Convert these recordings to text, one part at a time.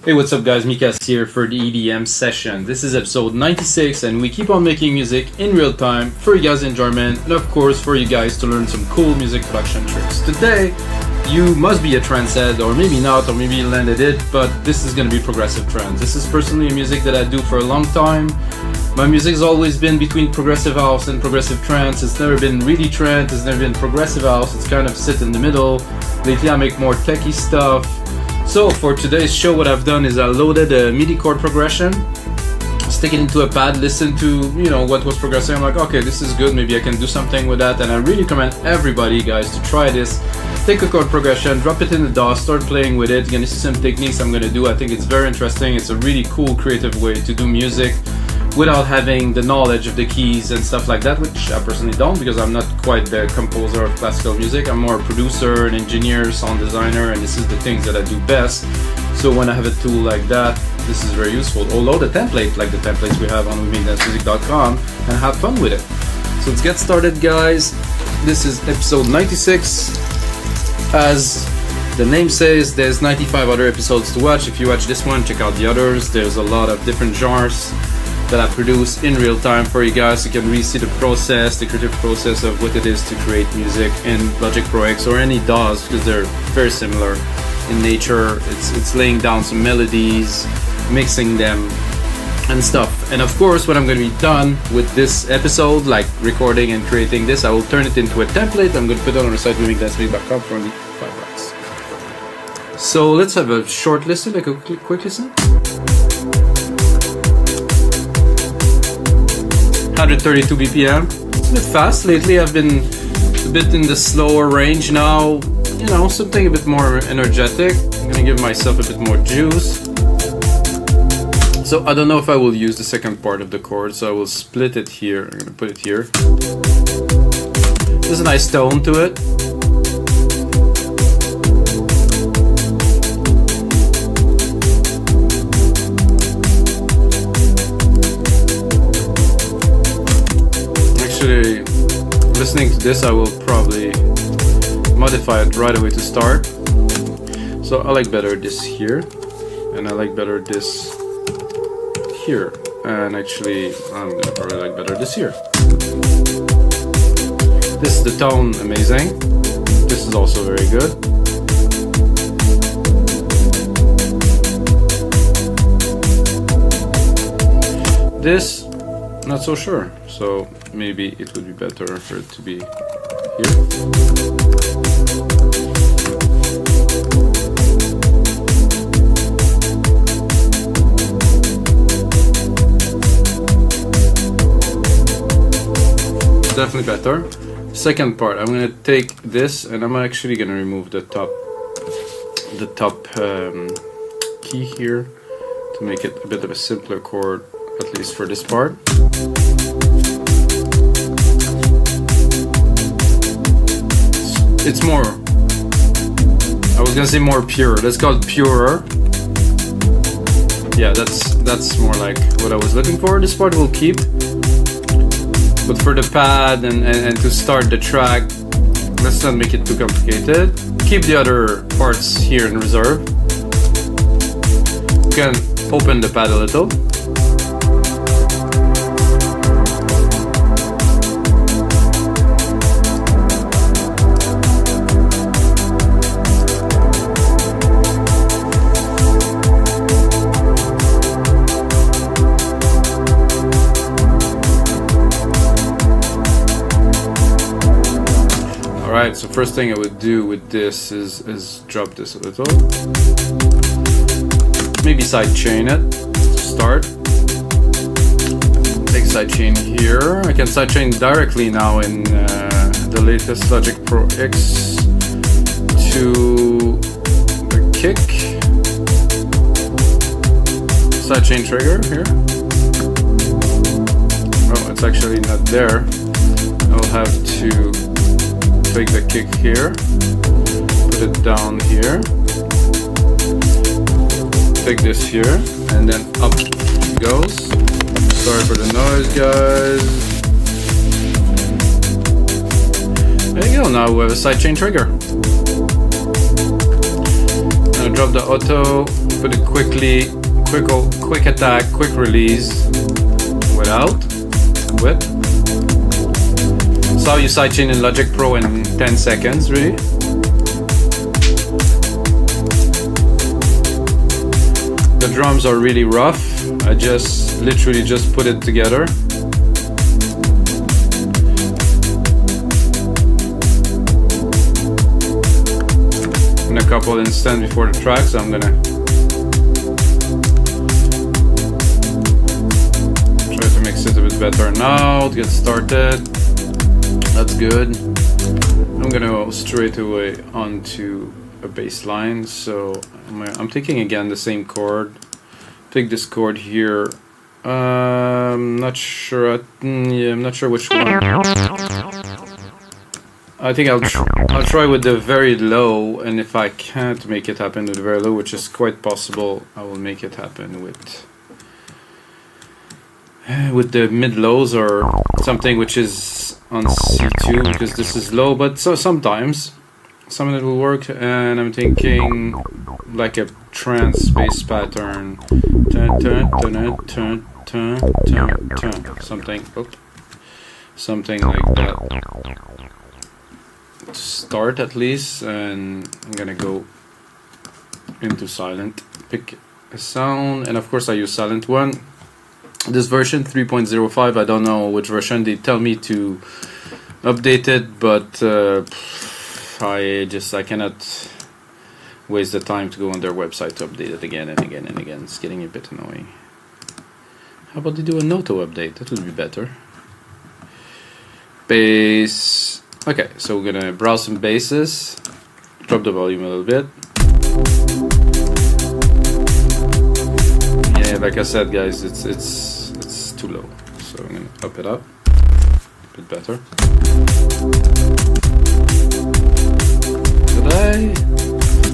Hey, what's up guys, Mikas here for the EDM session. This is episode 96 and we keep on making music in real time for you guys' enjoyment and of course for you guys to learn some cool music production tricks. Today, you must be a trance head or maybe not, or maybe you landed it, but this is going to be progressive trance. This is personally a music that I do for a long time. My music's always been between progressive house and progressive trance. It's never been really trance, it's never been progressive house, it's kind of sit in the middle. Lately I make more techie stuff. So for today's show, what I've done is I loaded a MIDI chord progression, stick it into a pad, listen to what was progressing. I'm like, okay, this is good, maybe I can do something with that. And I really recommend everybody, guys, to try this. Take a chord progression, drop it in the DAW, start playing with it. You're gonna see some techniques I'm gonna do. I think it's very interesting. It's a really cool, creative way to do music without having the knowledge of the keys and stuff like that, which I personally don't, because I'm not quite the composer of classical music. I'm more a producer, an engineer, sound designer, and this is the things that I do best. So when I have a tool like that, this is very useful. Or load a template like the templates we have on WeMakeDanceMusic.com and have fun with it. So let's get started, guys. This is episode 96. As the name says, there's 95 other episodes to watch. If you watch this one, check out the others. There's a lot of different genres that I produce in real time for you guys. You can really see the process, the creative process of what it is to create music in Logic Pro X or any DAWs, because they're very similar in nature. It's laying down some melodies, mixing them and stuff. And of course, when I'm going to be done with this episode, like recording and creating this, I will turn it into a template. I'm going to put it on our site, WeMakeDanceMusic.com, for only $5. So let's have a short listen, like a quick listen. 132 BPM. It's a bit fast. Lately I've been a bit in the slower range now, something a bit more energetic. I'm gonna give myself a bit more juice. So I don't know if I will use the second part of the chord, so I will split it here. I'm gonna put it here. There's a nice tone to it. Listening to this, I will probably modify it right away to start. So I like better this here, and I like better this here, and actually I'm gonna probably like better this here. This is the tone, amazing. This is also very good. This, not so sure. So maybe it would be better for it to be here. Definitely better. Second part, I'm gonna take this and I'm actually gonna remove the top key here to make it a bit of a simpler chord, at least for this part. It's more, I was gonna say more pure. Let's call it purer. Yeah, that's more like what I was looking for. This part will keep, but for the pad and to start the track, let's not make it too complicated. Keep the other parts here in reserve. You can open the pad a little. Alright, so first thing I would do with this is drop this a little. Maybe sidechain it to start. Take sidechain here. I can sidechain directly now in the latest Logic Pro X to the kick. Sidechain trigger here. Oh, it's actually not there. I'll have to take the kick here, put it down here, take this here, and then up it goes. Sorry for the noise, guys. There you go, now we have a sidechain trigger. gonna drop the auto, put it quickly, quick attack, quick release, without, with. That's how you sidechain in Logic Pro in 10 seconds, really. The drums are really rough. I just literally just put it together. In a couple instants before the track, so I'm gonna try to mix it a bit better now to get started. That's good. I'm gonna go straight away onto a bass line. So I'm taking again the same chord. Take this chord here. I'm not sure. I'm not sure which one. I think I'll try with the very low, and if I can't make it happen with the very low, which is quite possible, I will make it happen with the mid lows or something which is on C2, because this is low. But so sometimes some of it will work, and I'm thinking like a trance bass pattern, something like that to start at least. And I'm gonna go into Sylenth, pick a sound, and of course I use Sylenth1. This version 3.05, I don't know which version they tell me to update it, but I cannot waste the time to go on their website to update it again and again and again. It's getting a bit annoying. How about they do a Noto update? That would be better. Bass. Okay, so we're gonna browse some basses, drop the volume a little bit. Yeah, like I said, guys, it's too low, so I'm gonna up it up a bit better. Did I?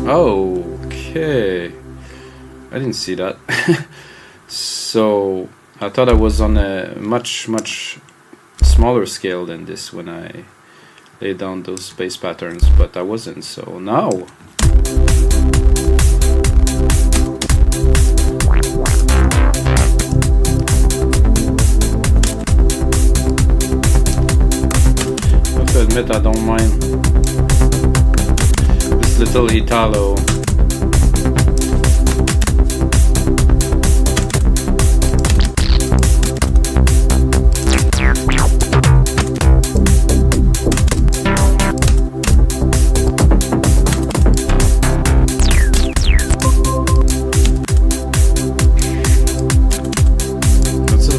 Okay, I didn't see that. So I thought I was on a much smaller scale than this when I laid down those bass patterns, but I wasn't. So now I have to admit I don't mind this little Italo.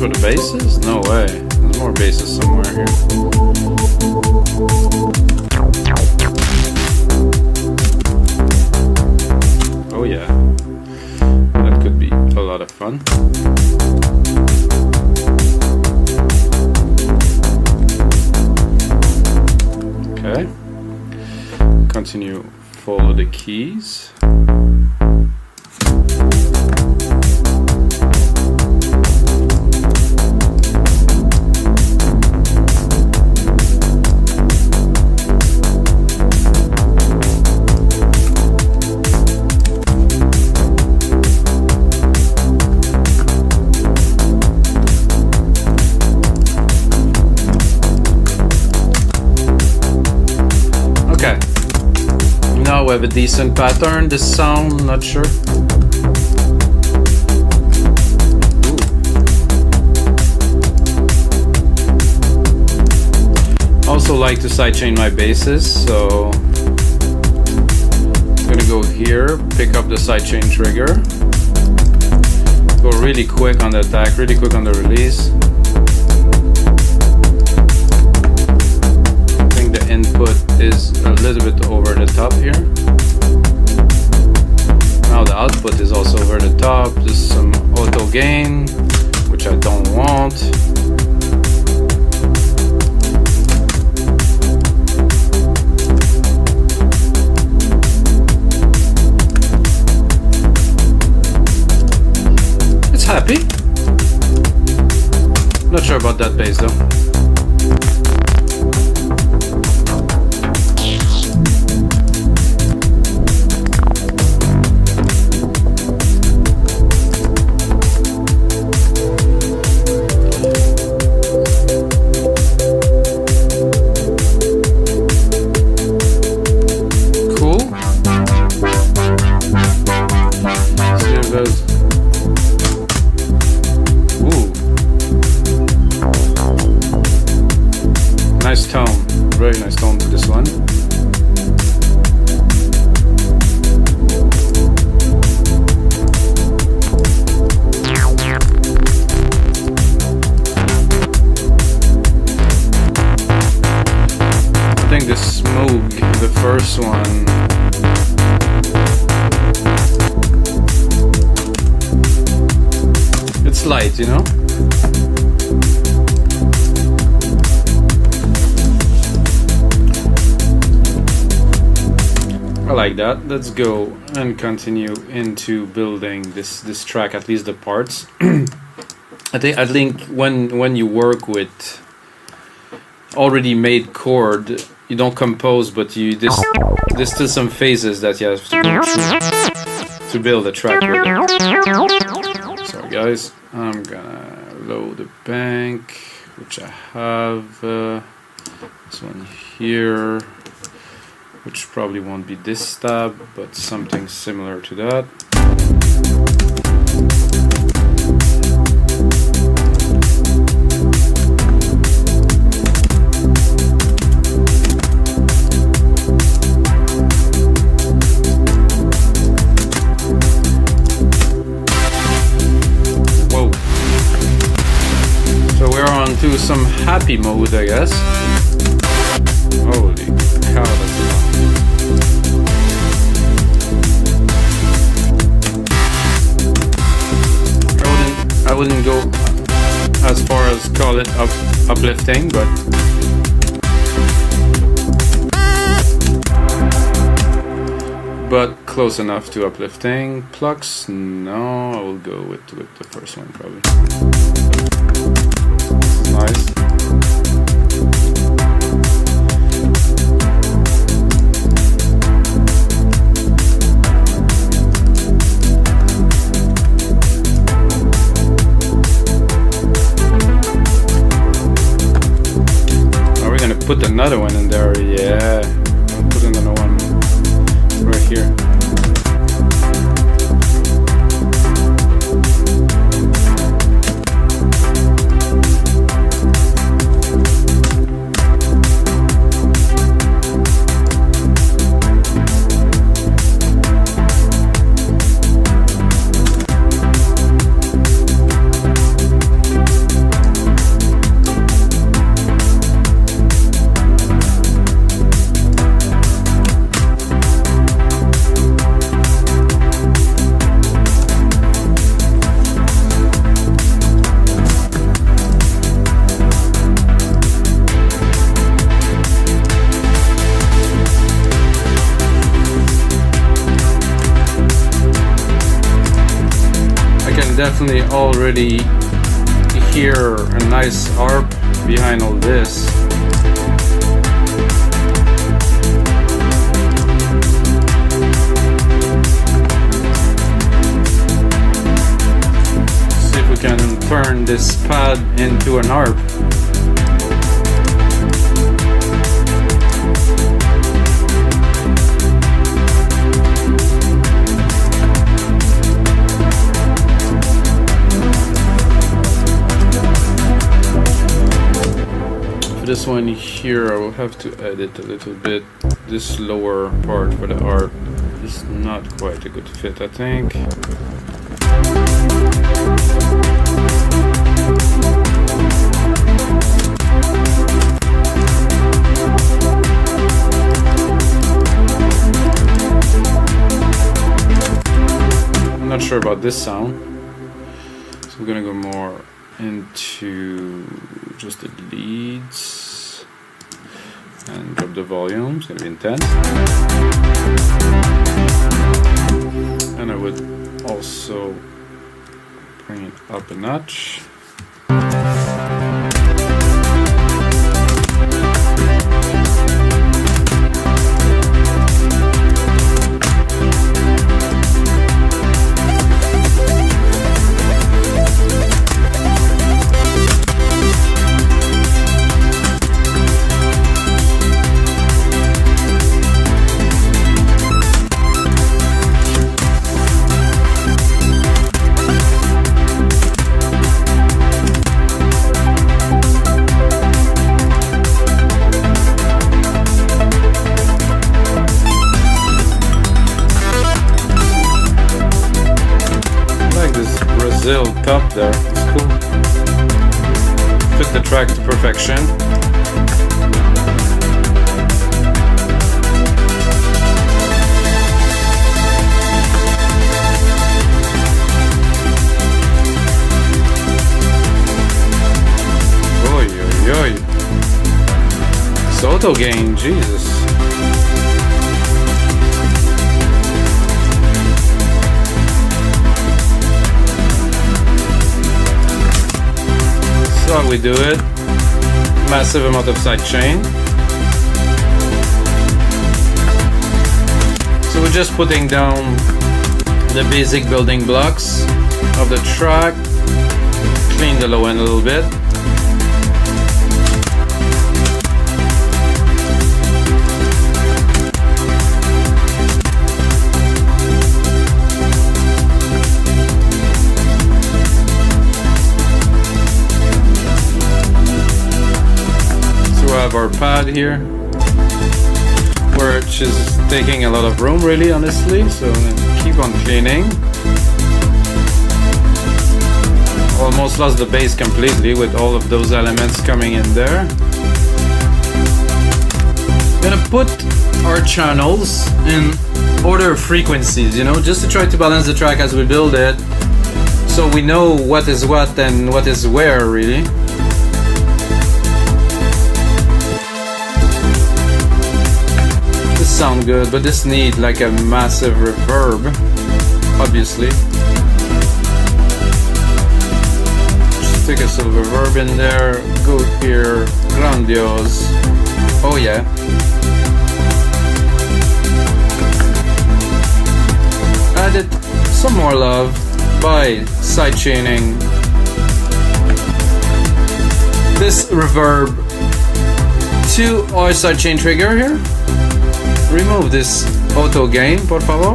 For the basses? No way. There's more basses somewhere here. Oh yeah. That could be a lot of fun. Okay. Continue, follow the keys. Now we have a decent pattern. This sound, not sure. Also like to sidechain my basses, so I'm gonna go here, pick up the sidechain trigger, go really quick on the attack, really quick on the release. Input is a little bit over the top here. Now the output is also over the top. There's some auto gain, which I don't want. It's happy. Not sure about that bass though. goes. Ooh. Nice tone. Very nice tone to this one. I think this Moog, the first one, it's light, you know? I like that. Let's go and continue into building this track, at least the parts. I think when you work with already made chord, you don't compose, but there's still some phases that you have to go through to build a track with it. Sorry guys, I'm gonna load the bank, which I have this one here, which probably won't be this tab, but something similar to that. To some happy mode, I guess. Holy cow, that's loud. I wouldn't go as far as call it uplifting, but close enough to uplifting. Plucks, no, I will go with the first one probably. Nice. Are we gonna put another one in there? Yeah, I'll put another one right here. Definitely already hear a nice arp behind all this. See if we can turn this pad into an arp. This one here, I will have to edit a little bit. This lower part for the arp is not quite a good fit, I think. I'm not sure about this sound, so I'm gonna go more into just the leads and drop the volume. It's gonna be intense. And I would also bring it up a notch. Brazil cup there. It's cool. Took the track to perfection. Oy, oy, oy. It's auto gain, Jesus. That's how we do it. Massive amount of sidechain. So we're just putting down the basic building blocks of the track. Clean the low end a little bit. Our pad here, which is taking a lot of room, really, honestly, so keep on cleaning. Almost lost the bass completely with all of those elements coming in there. Gonna put our channels in order of frequencies, you know, just to try to balance the track as we build it, so we know what is what and what is where, really. Sound good, but this need like a massive reverb, obviously. Just take a silver reverb in there, go here, grandiose. Oh yeah. Added some more love by sidechaining this reverb to our sidechain trigger here. Remove this auto gain, por favor.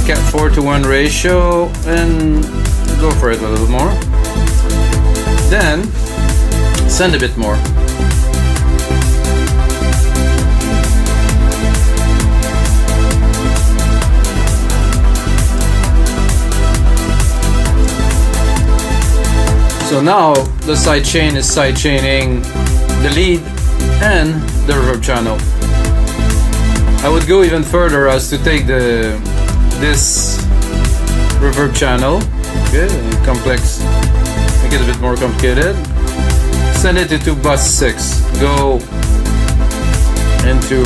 Cat 4:1 ratio and go for it a little more. Then send a bit more. So now the sidechain is sidechaining the lead and the reverb channel. I would go even further as to take this reverb channel, okay, complex, make it a bit more complicated, send it into bus 6, go into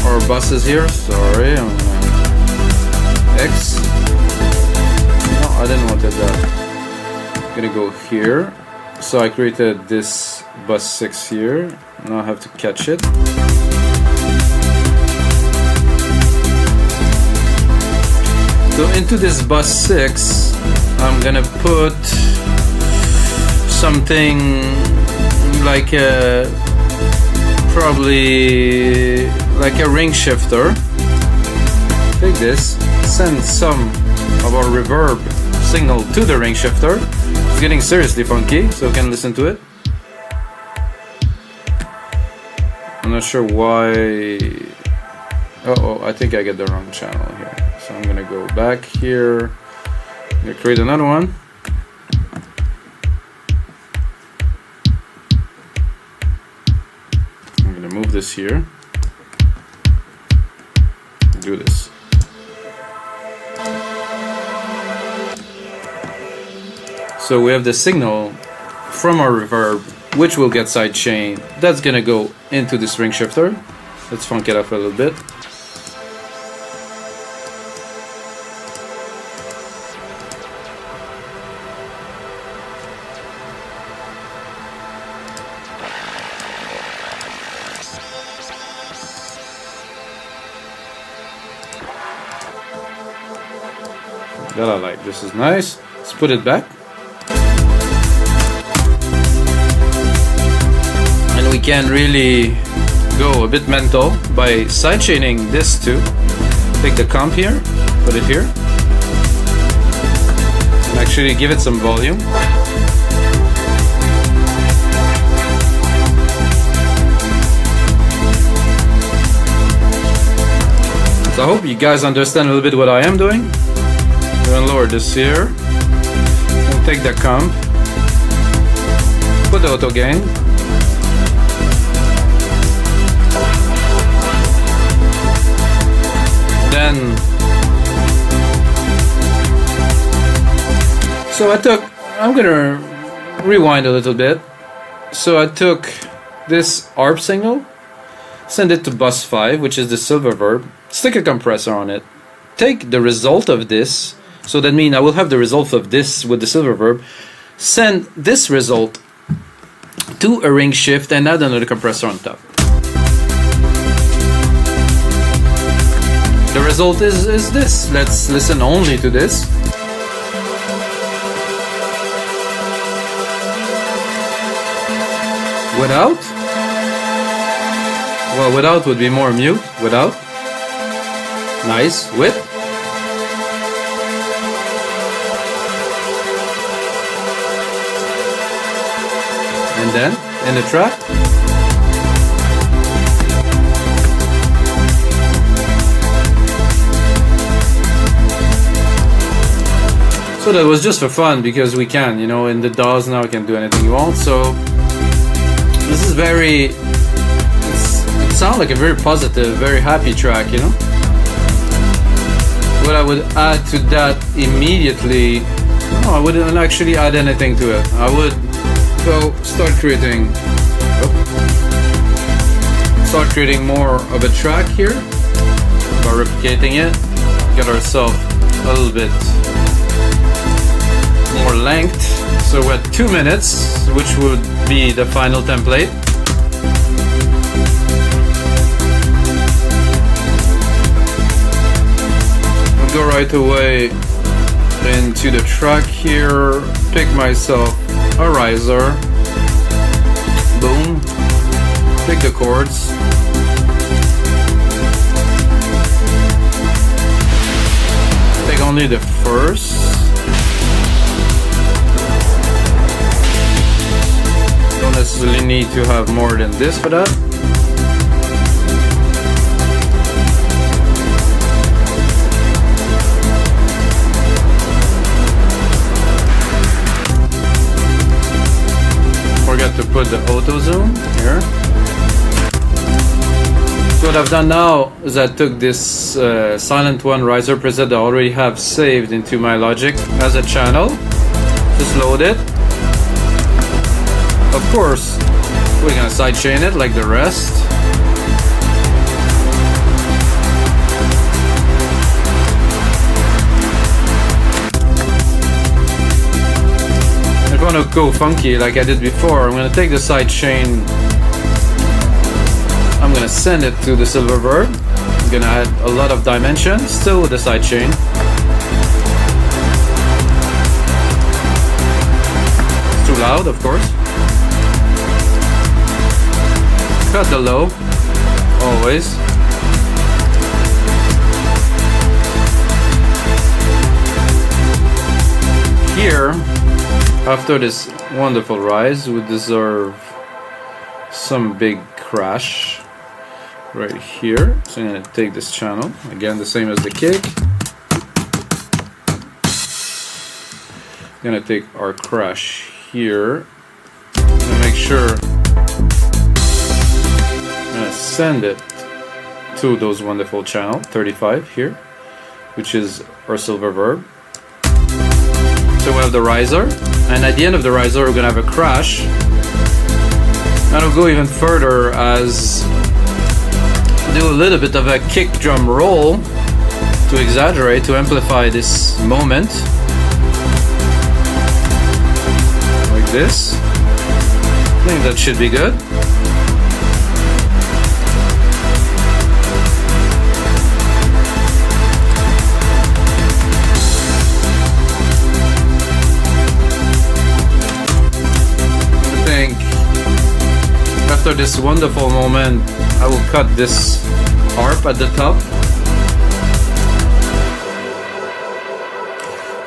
our buses here, sorry, I'm X, no, I didn't want that, I'm gonna go here, so I created this bus 6 here, now I have to catch it. So into this bus 6, I'm gonna put something like a, probably like a ring shifter. Take this, send some of our reverb signal to the ring shifter. It's getting seriously funky, so you can listen to it. I'm not sure why. Oh, I think I get the wrong channel here. So I'm gonna go back here. I'm gonna create another one. I'm gonna move this here. Do this. So we have the signal from our reverb, which will get sidechain. That's gonna go into this ring shifter. Let's funk it up a little bit. That I like. This is nice. Let's put it back. And we can really go a bit mental by sidechaining this too. Take the comp here, put it here, and actually give it some volume. So I hope you guys understand a little bit what I am doing. Even lower this here. We'll take the comp. Put the auto gain. Then, so I'm gonna rewind a little bit. So I took this ARP signal, send it to bus 5, which is the silver verb, stick a compressor on it, take the result of this, so that means I will have the result of this with the silver verb, send this result to a ring shift and add another compressor on top. The result is this. Let's listen only to this. Without? Well, without would be more mute. Without. Nice. With? And then, in the track. So that was just for fun, because we can, you know, in the DAWs now we can do anything you want. So this is very, it sounds like a very positive, very happy track, you know. What I would add to that immediately, no, I wouldn't actually add anything to it. I would go start creating more of a track here by replicating it, get ourselves a little bit more length. So we're at 2 minutes, which would be the final template. I'll go right away into the track here, pick myself a riser, boom, pick the chords, take only the first, don't necessarily need to have more than this for that. Forget to put the auto zoom here. So what I've done now is I took this Sylenth1 riser preset that I already have saved into my Logic as a channel. Just load it. Of course, we're gonna sidechain it like the rest. If I want to go funky like I did before, I'm gonna take the sidechain, I'm gonna send it to the silver verb. I'm gonna add a lot of dimension, still with the sidechain. It's too loud, of course. Cut the low, always. Here, after this wonderful rise, we deserve some big crash right here. So I'm going to take this channel, again the same as the kick. I'm going to take our crash here and make sure send it to those wonderful channel 35 here, which is our silver verb. So we have the riser, and at the end of the riser we're gonna have a crash, and we'll go even further as do a little bit of a kick drum roll to exaggerate, to amplify this moment like this. I think that should be good. After this wonderful moment, I will cut this harp at the top.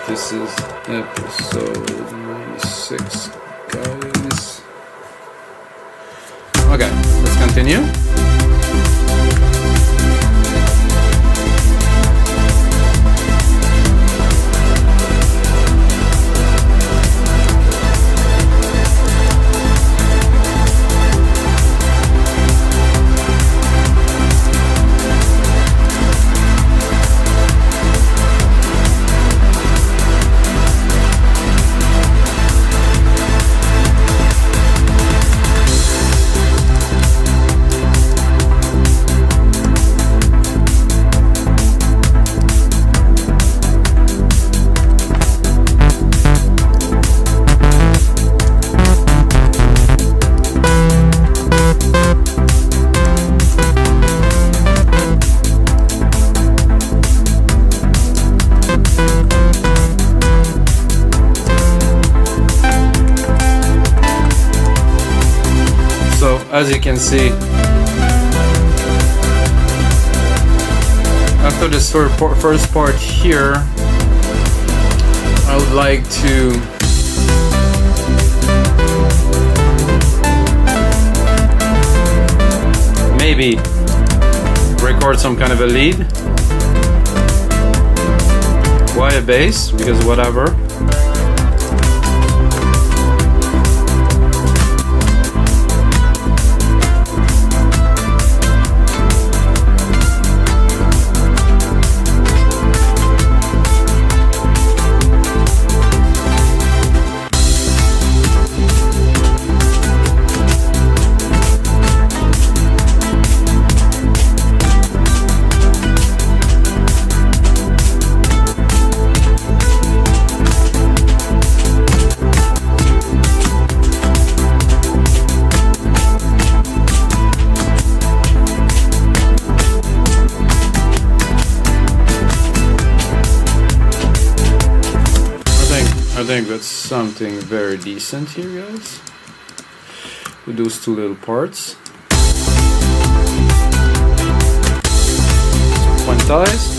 This is episode 96, guys. Okay, let's continue. as you can see, after this first part here, I would like to maybe record some kind of a lead. Why a bass? Because whatever. I think that's something very decent here, guys, with those two little parts. Quantize.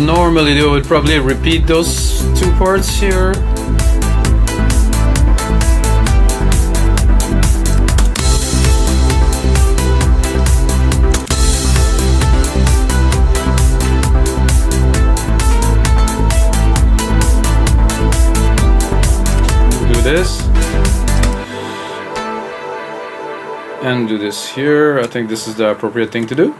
Normally I would probably repeat those two parts here. Do this. And do this here. I think this is the appropriate thing to do.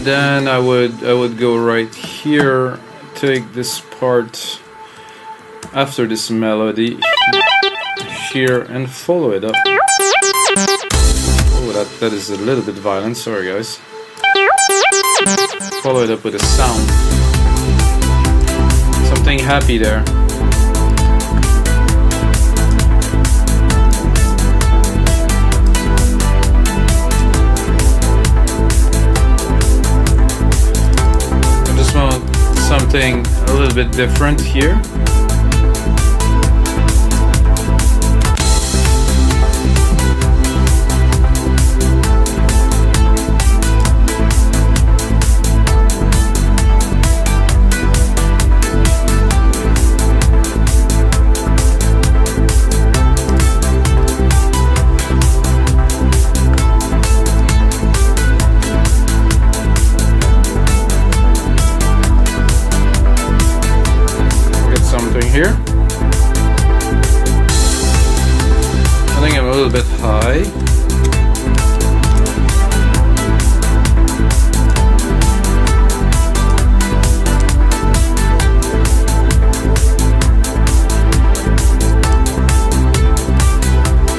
Then I would go right here, take this part after this melody here and follow it up. Oh, that is a little bit violent, sorry guys. Follow it up with a sound. Something happy there. Something a little bit different here. Here. I think I'm a little bit high.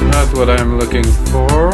Not what I'm looking for.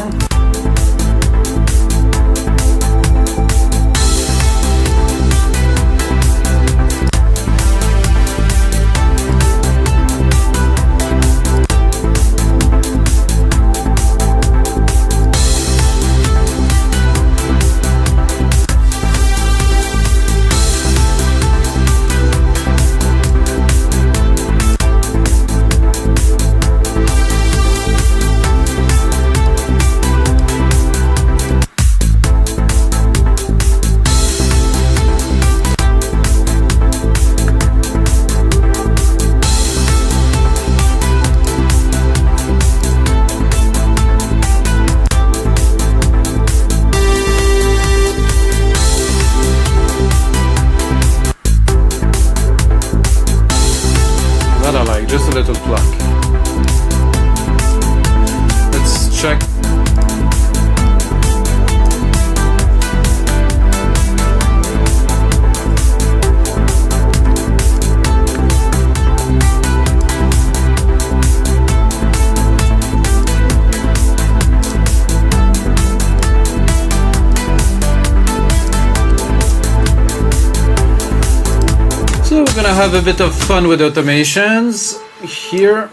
Just a little pluck. Let's check gonna have a bit of fun with automations here.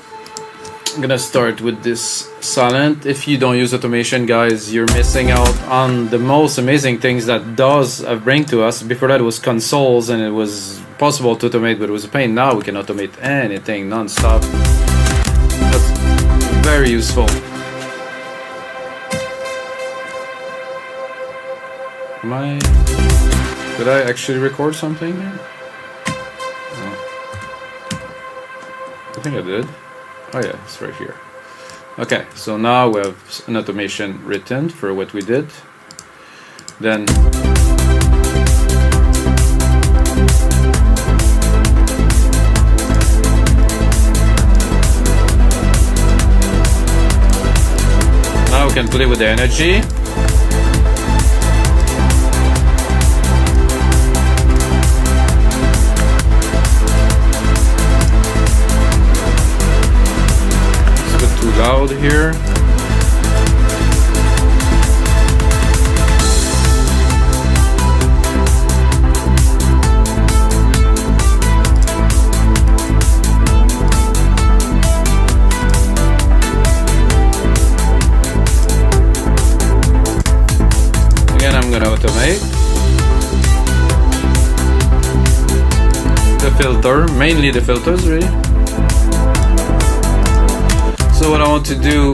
I'm gonna start with this Sylenth. If you don't use automation, guys, you're missing out on the most amazing things that DAWs bring to us. Before that, it was consoles and it was possible to automate, but it was a pain. Now we can automate anything non-stop. That's very useful. Did I actually record something here? No. I think I did. Oh yeah, it's right here. Okay, so now we have an automation written for what we did. Then now we can play with the energy. Loud here. Again, I'm gonna automate the filter, mainly the filters, really. So what I want to do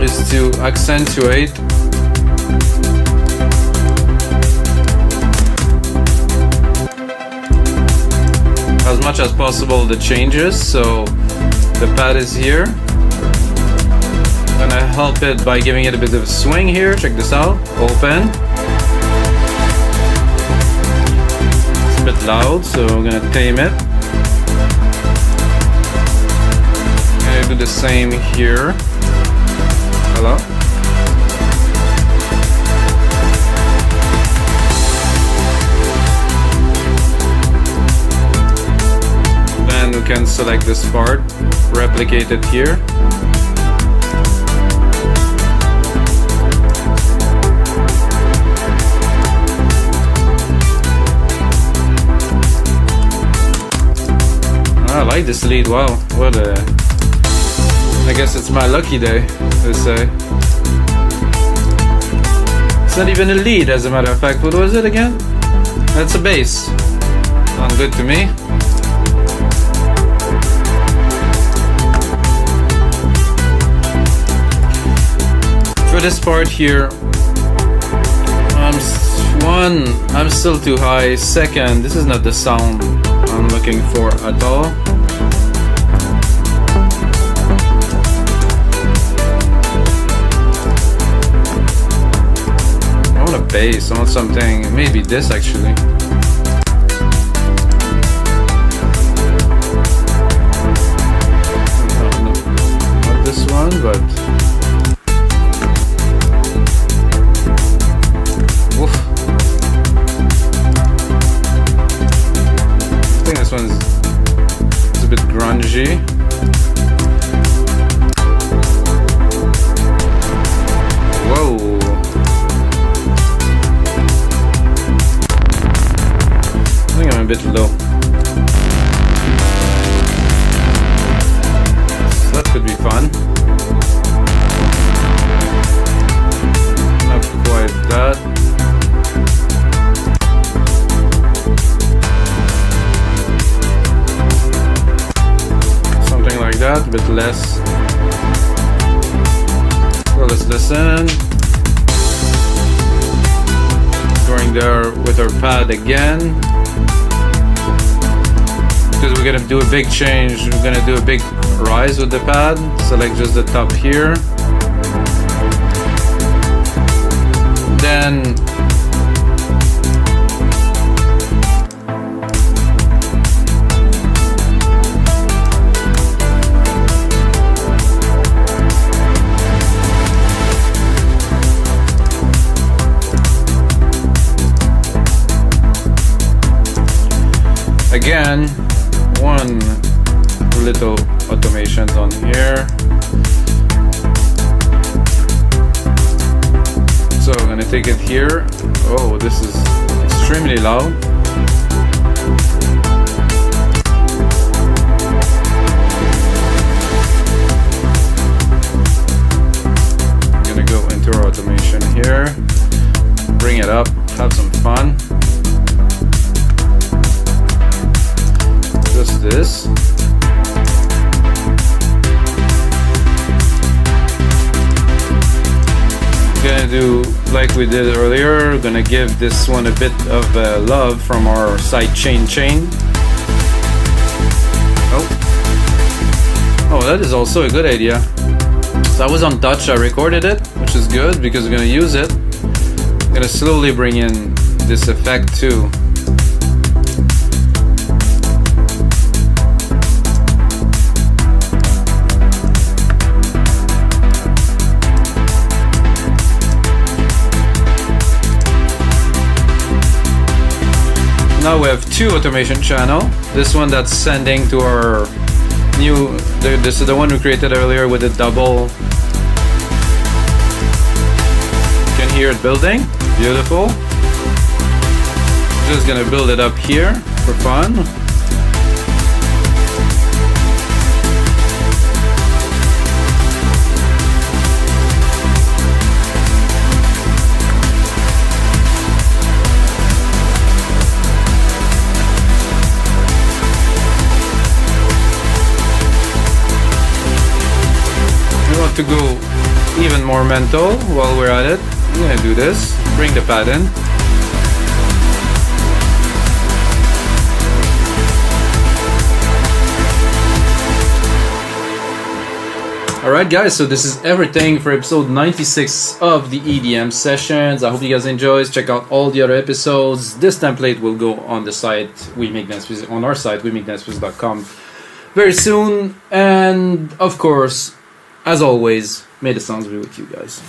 is to accentuate as much as possible the changes. So the pad is here. I'm gonna help it by giving it a bit of a swing here. Check this out. Open. It's a bit loud, so I'm gonna tame it. Do the same here. Hello. Then we can select this part, replicate it here. I like this lead. Wow, what a... I guess it's my lucky day, they say. It's not even a lead, as a matter of fact. What was it again? That's a bass. Sounds good to me. For this part here, I'm still too high. Second, this is not the sound I'm looking for at all. Bass, I want something, maybe this actually. No, not this one, but oof. I think this one's a bit grungy. Whoa. I think I'm a bit low. So that could be fun. Not quite that. Something like that, a bit less. So let's listen. Going there with our pad again. Because we're gonna do a big change, we're gonna do a big rise with the pad. Select just the top here. Then again, one little automation on here. So I'm gonna take it here. Oh, this is extremely loud. use this. Gonna do like we did earlier. Gonna give this one a bit of love from our sidechain chain. Oh, that is also a good idea. So I was on touch, I recorded it, which is good because we're gonna use it. I'm gonna slowly bring in this effect too. Now we have two automation channels. This one that's sending to our new, this is the one we created earlier with the double. You can hear it building, beautiful. Just gonna build it up here for fun. To go even more mental while we're at it, I'm gonna do this, bring the pad in. Alright guys, so this is everything for episode 96 of the EDM sessions. I hope you guys enjoyed. Check out all the other episodes. This template will go on the site, on our site, wemakedance.com very soon. And of course, as always, may the sounds be with you guys.